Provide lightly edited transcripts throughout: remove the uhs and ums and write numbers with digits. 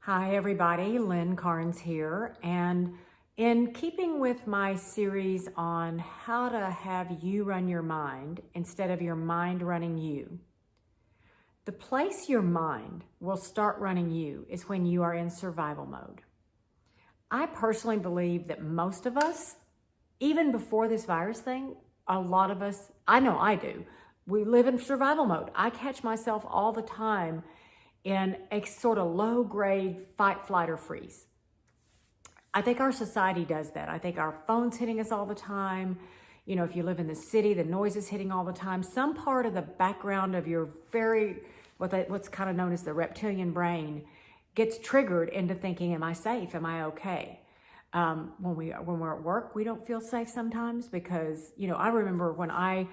Hi everybody, Lynn Carnes here, and in keeping with my series on how to have you run your mind instead of your mind running you, the place your mind will start running you is when you are in survival mode. I personally believe that most of us, even before this virus thing, a lot of us, I know I do, we live in survival mode. I catch myself all the time in a sort of low-grade fight, flight, or freeze. I think our society does that. I think our phone's hitting us all the time. You know, if you live in the city, the noise is hitting all the time. Some part of the background of your what's kind of known as the reptilian brain gets triggered into thinking, am I safe? Am I okay? When we're at work, we don't feel safe sometimes because, you know, I remember when I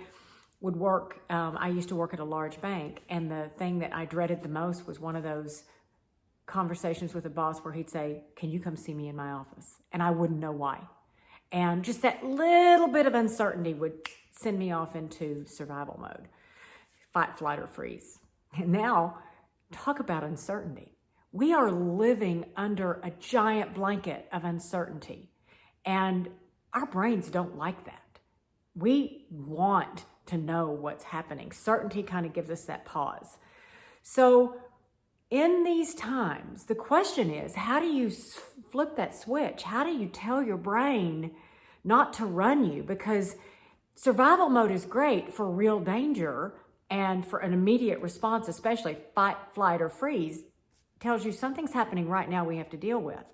would work, I used to work at a large bank, and the thing that I dreaded the most was one of those conversations with a boss where he'd say, can you come see me in my office? And I wouldn't know why. And just that little bit of uncertainty would send me off into survival mode, fight, flight, or freeze. And now, talk about uncertainty. We are living under a giant blanket of uncertainty, and our brains don't like that. We want to know what's happening. Certainty kind of gives us that pause. So in these times, the question is, how do you flip that switch? How do you tell your brain not to run you? Because survival mode is great for real danger and for an immediate response, especially fight, flight, or freeze. Tells you something's happening right now we have to deal with.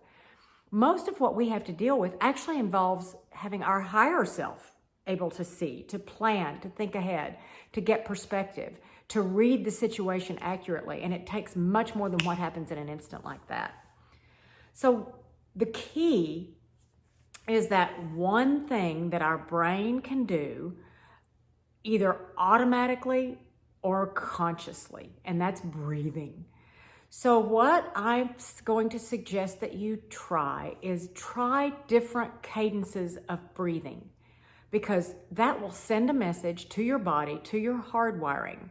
Most of what we have to deal with actually involves having our higher self able to see, to plan, to think ahead, to get perspective, to read the situation accurately. And it takes much more than what happens in an instant like that. So the key is that one thing that our brain can do either automatically or consciously, and that's breathing. So what I'm going to suggest that you try is try different cadences of breathing, because that will send a message to your body, to your hardwiring.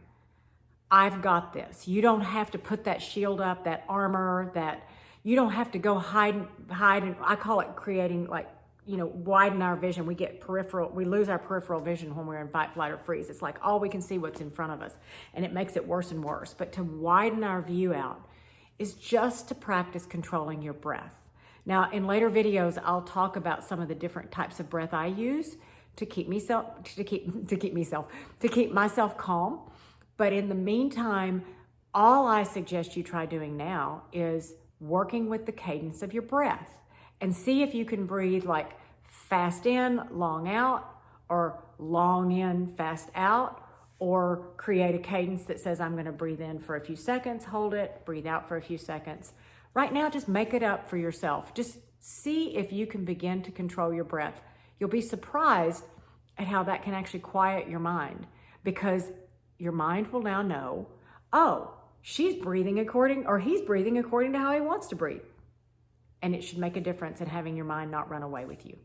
I've got this. You don't have to put that shield up, that armor, that you don't have to go hide. And I call it creating, like, you know, widen our vision. We lose our peripheral vision when we're in fight, flight, or freeze. It's like all we can see what's in front of us, and it makes it worse and worse. But to widen our view out is just to practice controlling your breath. Now, in later videos, I'll talk about some of the different types of breath I use to keep myself calm. But in the meantime, all I suggest you try doing now is working with the cadence of your breath and see if you can breathe like fast in, long out, or long in, fast out, or create a cadence that says I'm going to breathe in for a few seconds, hold it, breathe out for a few seconds. Right now, just make it up for yourself. Just see if you can begin to control your breath. You'll be surprised at how that can actually quiet your mind, because your mind will now know, oh, he's breathing according to how he wants to breathe. And it should make a difference in having your mind not run away with you.